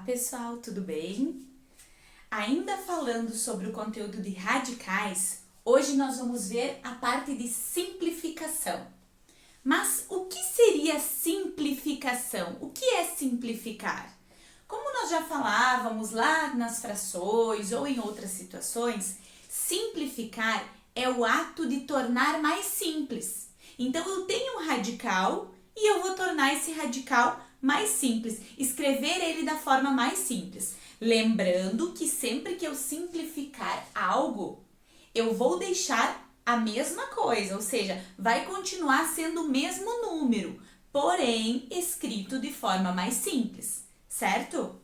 Olá pessoal, tudo bem? Ainda falando sobre o conteúdo de radicais, hoje nós vamos ver a parte de simplificação. Mas o que seria simplificação? O que é simplificar? Como nós já falávamos lá nas frações ou em outras situações, simplificar é o ato de tornar mais simples. Então eu tenho um radical e eu vou tornar esse radical mais simples, escrever ele da forma mais simples. Lembrando que sempre que eu simplificar algo, eu vou deixar a mesma coisa, ou seja, vai continuar sendo o mesmo número, porém escrito de forma mais simples, certo?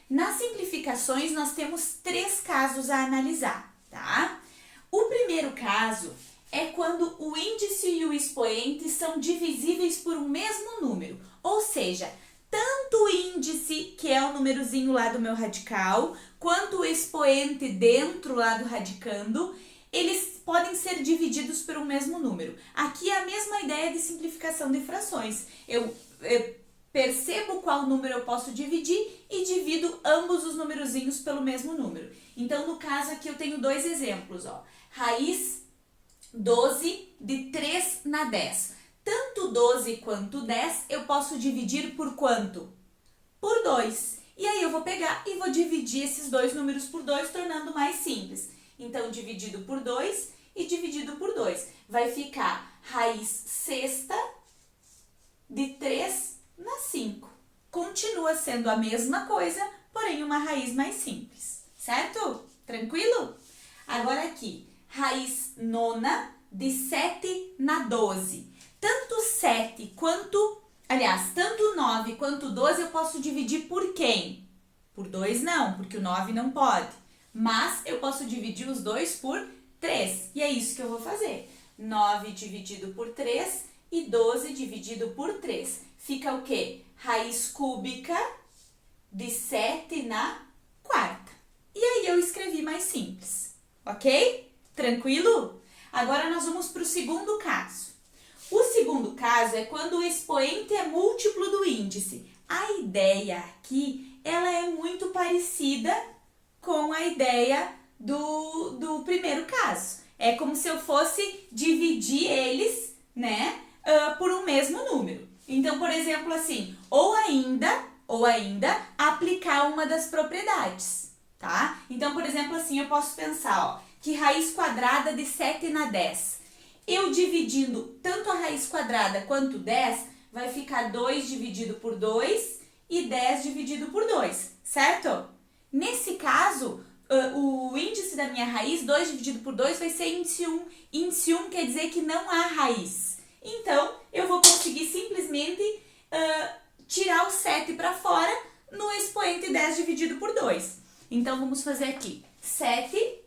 Nas simplificações nós temos 3 casos a analisar, tá? O primeiro caso é quando o índice e o expoente são divisíveis por um mesmo número, ou seja, tanto o índice, que é o númerozinho lá do meu radical, quanto o expoente dentro lá do radicando, eles podem ser divididos por um mesmo número. Aqui é a mesma ideia de simplificação de frações. Eu percebo qual número eu posso dividir e divido ambos os numerozinhos pelo mesmo número. Então, no caso aqui eu tenho 2 exemplos, ó. Raiz 12 de 3 na 10. Tanto 12 quanto 10 eu posso dividir por quanto? Por 2. E aí eu vou pegar e vou dividir esses 2 números por 2, tornando mais simples. Então, dividido por 2 e dividido por 2. Vai ficar raiz sexta de 3 na 5. Continua sendo a mesma coisa, porém uma raiz mais simples. Certo? Tranquilo? Agora aqui, raiz nona de 7 na 12. Tanto 7 quanto, tanto 9 quanto 12 eu posso dividir por quem? Por 2 não, porque o 9 não pode. Mas eu posso dividir os 2 por 3. E é isso que eu vou fazer. 9 dividido por 3 e 12 dividido por 3. Fica o quê? Raiz cúbica de 7 na quarta. E aí eu escrevi mais simples. Ok? Tranquilo? Agora nós vamos para o segundo caso. O segundo caso é quando o expoente é múltiplo do índice. A ideia aqui, ela é muito parecida com a ideia do primeiro caso. É como se eu fosse dividir eles, né, por um mesmo número. Então, por exemplo, assim, ou ainda aplicar uma das propriedades, tá? Então, por exemplo, assim, eu posso pensar, ó, que raiz quadrada de 7 na 10. Eu dividindo tanto a raiz quadrada quanto 10, vai ficar 2 dividido por 2 e 10 dividido por 2, certo? Nesse caso, o índice da minha raiz, 2 dividido por 2, vai ser índice 1. Índice 1 quer dizer que não há raiz. Então, eu vou conseguir simplesmente tirar o 7 para fora no expoente 10 dividido por 2. Então, vamos fazer aqui 7,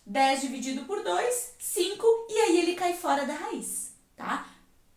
10 dividido por 2, 5, e aí ele cai fora da raiz, tá?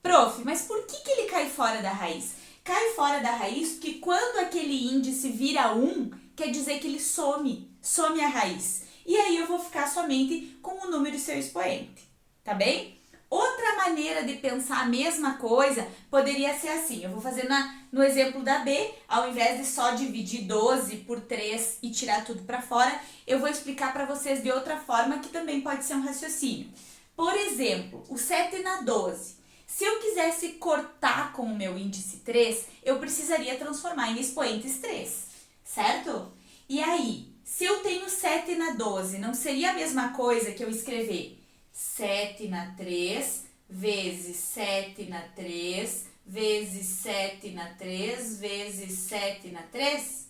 Prof, mas por que ele cai fora da raiz? Cai fora da raiz porque quando aquele índice vira 1, quer dizer que ele some a raiz. E aí eu vou ficar somente com o número e seu expoente, tá bem? Outra maneira de pensar a mesma coisa poderia ser assim, eu vou fazer no exemplo da B, ao invés de só dividir 12 por 3 e tirar tudo para fora, eu vou explicar para vocês de outra forma que também pode ser um raciocínio. Por exemplo, o 7 na 12. Se eu quisesse cortar com o meu índice 3, eu precisaria transformar em expoentes 3, certo? E aí, se eu tenho 7 na 12, não seria a mesma coisa que eu escrever 7 na 3 vezes 7 na 3 vezes 7 na 3 vezes 7 na 3?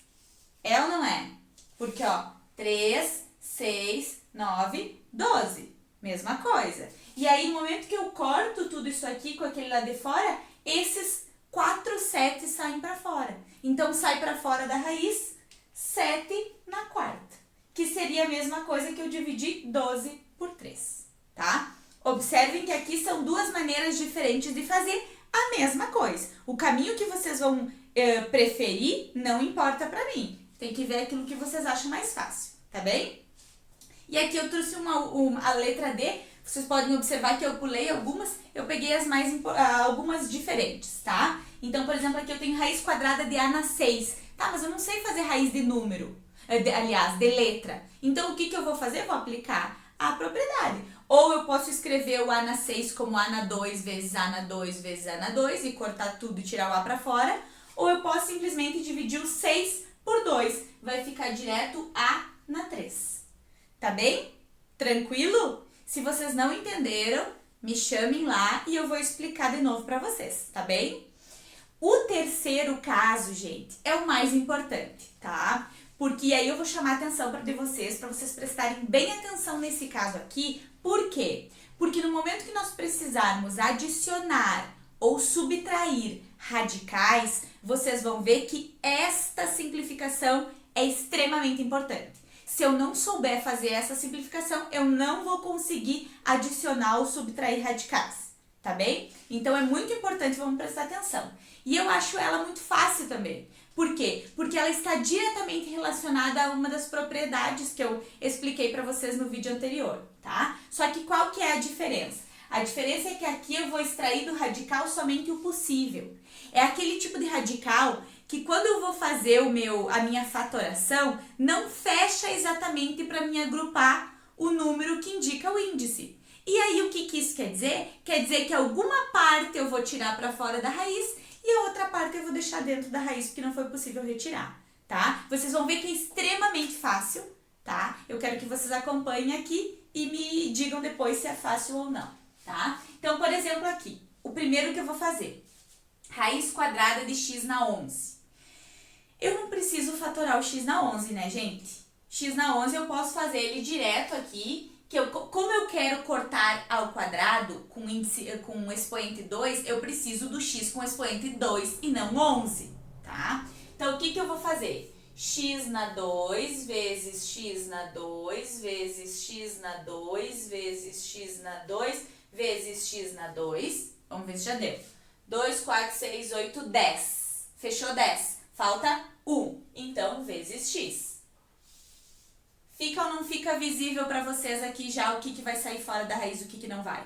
É ou não é? Porque, ó, 3, 6, 9, 12. Mesma coisa. E aí, no momento que eu corto tudo isso aqui com aquele lá de fora, esses 4 7 saem para fora. Então, sai para fora da raiz 7 na quarta, que seria a mesma coisa que eu dividir 12 por 3. Tá? Observem que aqui são 2 maneiras diferentes de fazer a mesma coisa. O caminho que vocês vão preferir não importa para mim. Tem que ver aquilo que vocês acham mais fácil, tá bem? E aqui eu trouxe a letra D. Vocês podem observar que eu pulei algumas, eu peguei algumas diferentes, tá? Então, por exemplo, aqui eu tenho raiz quadrada de A na 6. Tá, mas eu não sei fazer raiz de número, aliás, de letra. Então, o que eu vou fazer? Vou aplicar a propriedade. Ou eu posso escrever o a na 6 como a na 2 vezes a na 2 vezes a na 2 e cortar tudo e tirar o a para fora. Ou eu posso simplesmente dividir o 6 por 2. Vai ficar direto a na 3. Tá bem? Tranquilo? Se vocês não entenderam, me chamem lá e eu vou explicar de novo para vocês, tá bem? O terceiro caso, gente, é o mais importante, tá? Porque aí eu vou chamar a atenção para vocês prestarem bem atenção nesse caso aqui. Por quê? Porque no momento que nós precisarmos adicionar ou subtrair radicais, vocês vão ver que esta simplificação é extremamente importante. Se eu não souber fazer essa simplificação, eu não vou conseguir adicionar ou subtrair radicais, tá bem? Então é muito importante, vamos prestar atenção. E eu acho ela muito fácil também. Por quê? Porque ela está diretamente relacionada a uma das propriedades que eu expliquei para vocês no vídeo anterior, tá? Só que qual que é a diferença? A diferença é que aqui eu vou extrair do radical somente o possível. É aquele tipo de radical que quando eu vou fazer a minha fatoração, não fecha exatamente para mim agrupar o número que indica o índice. E aí o que isso quer dizer? Quer dizer que alguma parte eu vou tirar para fora da raiz e a outra parte eu vou deixar dentro da raiz porque não foi possível retirar, tá? Vocês vão ver que é extremamente fácil, tá? Eu quero que vocês acompanhem aqui e me digam depois se é fácil ou não, tá? Então, por exemplo, aqui, o primeiro que eu vou fazer, raiz quadrada de x na 11. Eu não preciso fatorar o x na 11, né, gente? X na 11 eu posso fazer ele direto aqui, como eu quero cortar ao quadrado com expoente 2, eu preciso do x com expoente 2 e não 11, tá? Então, o que eu vou fazer? X na 2 vezes x na 2 vezes x na 2 vezes x na 2 vezes x na 2. Vamos ver se já deu. 2, 4, 6, 8, 10. Fechou 10. Falta 1. Então, vezes x. Fica ou não fica visível para vocês aqui já o que vai sair fora da raiz e o que não vai?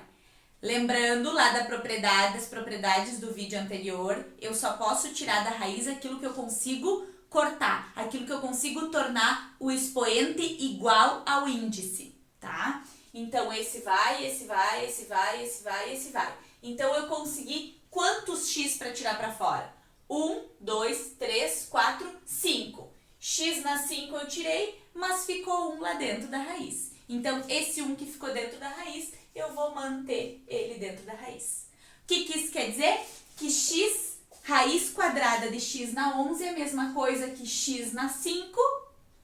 Lembrando lá das propriedades do vídeo anterior, eu só posso tirar da raiz aquilo que eu consigo cortar, aquilo que eu consigo tornar o expoente igual ao índice, tá? Então, esse vai, esse vai, esse vai, esse vai, esse vai. Então, eu consegui quantos x para tirar para fora? 1, 2, 3, 4, 5. X na 5 eu tirei, mas ficou 1 lá dentro da raiz. Então, esse 1 que ficou dentro da raiz, eu vou manter ele dentro da raiz. O que isso quer dizer? Que x, raiz quadrada de x na 11 é a mesma coisa que x na 5,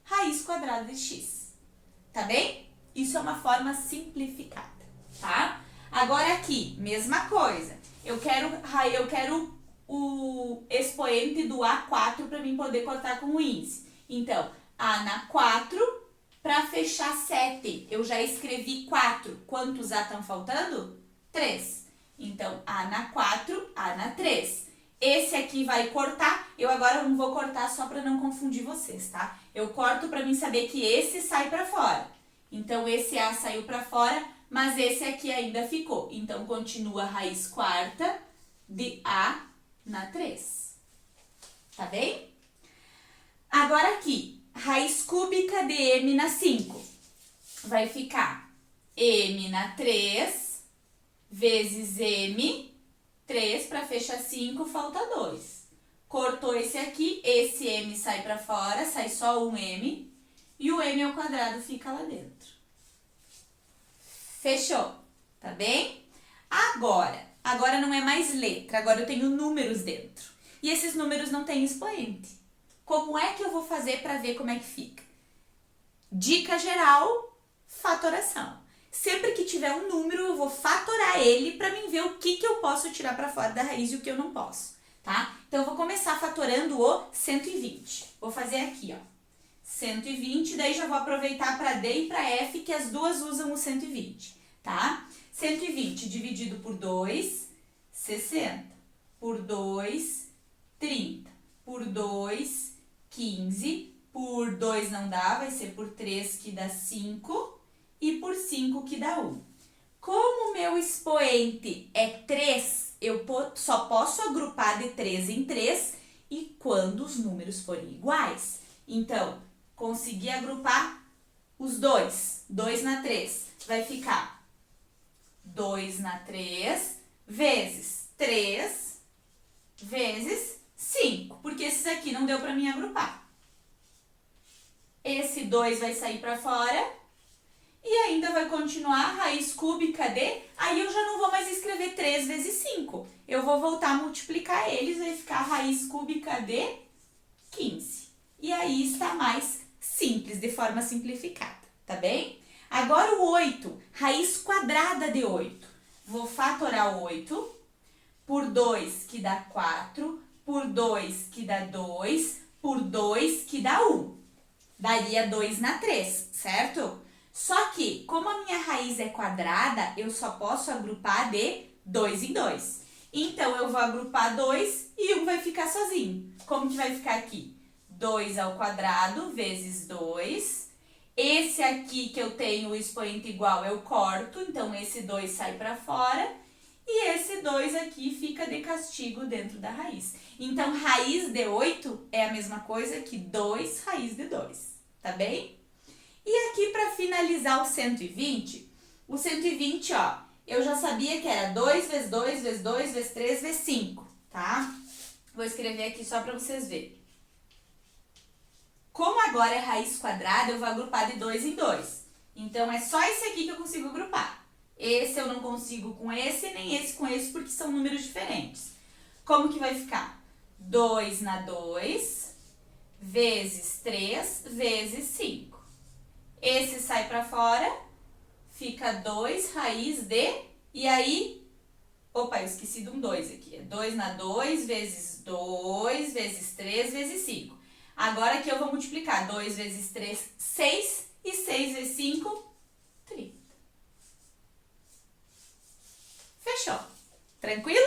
raiz quadrada de x. Tá bem? Isso é uma forma simplificada, tá? Agora aqui, mesma coisa. Eu quero o expoente do A4 para mim poder cortar com o índice. Então, A na 4, para fechar 7, eu já escrevi 4. Quantos A estão faltando? 3. Então, A na 4, A na 3. Esse aqui vai cortar, eu agora não vou cortar só para não confundir vocês, tá? Eu corto para mim saber que esse sai para fora. Então, esse A saiu para fora, mas esse aqui ainda ficou. Então, continua a raiz quarta de A na 3. Tá bem? Agora aqui, raiz cúbica de m na 5. Vai ficar m na 3 vezes m, 3 para fechar 5, falta 2. Cortou esse aqui, esse m sai para fora, sai só um m, e o m ao quadrado fica lá dentro. Fechou? Tá bem? Agora não é mais letra, agora eu tenho números dentro. E esses números não têm expoente. Como é que eu vou fazer para ver como é que fica? Dica geral, fatoração. Sempre que tiver um número, eu vou fatorar ele para mim ver o que eu posso tirar para fora da raiz e o que eu não posso, tá? Então, eu vou começar fatorando o 120. Vou fazer aqui, ó. 120, daí já vou aproveitar para D e para F, que as duas usam o 120, tá? 120 dividido por 2, 60. Por 2, 30. Por 2, 15. Por 2 não dá, vai ser por 3 que dá 5. E por 5 que dá 1. Como o meu expoente é 3, eu só posso agrupar de 3 em 3 e quando os números forem iguais. Então, consegui agrupar os dois. 2 na 3 vai ficar 2 na 3 vezes 3 vezes 5, porque esses aqui não deu para mim agrupar. Esse 2 vai sair para fora e ainda vai continuar a raiz cúbica de... Aí eu já não vou mais escrever 3 vezes 5. Eu vou voltar a multiplicar eles, vai ficar a raiz cúbica de 15. E aí está mais simples, de forma simplificada, tá bem? Agora o 8, raiz quadrada de 8. Vou fatorar o 8 por 2, que dá 4, por 2, que dá 2, por 2, que dá 1. Daria 2 na 3, certo? Só que, como a minha raiz é quadrada, eu só posso agrupar de 2 em 2. Então, eu vou agrupar 2 e 1 vai ficar sozinho. Como que vai ficar aqui? 2 ao quadrado vezes 2. Esse aqui que eu tenho o expoente igual, eu corto. Então, esse 2 sai para fora. E esse 2 aqui fica de castigo dentro da raiz. Então, raiz de 8 é a mesma coisa que 2 raiz de 2. Tá bem? E aqui, para finalizar o 120, ó, eu já sabia que era 2 vezes 2 vezes 2 vezes 3 vezes 5, tá? Vou escrever aqui só para vocês verem. Como agora é raiz quadrada, eu vou agrupar de 2 em 2. Então, é só esse aqui que eu consigo agrupar. Esse eu não consigo com esse, nem esse com esse, porque são números diferentes. Como que vai ficar? 2 na 2 vezes 3 vezes 5. Esse sai para fora, fica 2 raiz de... E aí... Opa, eu esqueci de um 2 aqui. É 2 na 2 vezes 2 vezes 3 vezes 5. Agora aqui eu vou multiplicar. 2 vezes 3, 6. E 6 vezes 5, 30. Fechou? Tranquilo?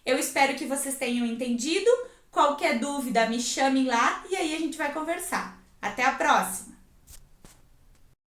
Eu espero que vocês tenham entendido. Qualquer dúvida, me chamem lá e aí a gente vai conversar. Até a próxima!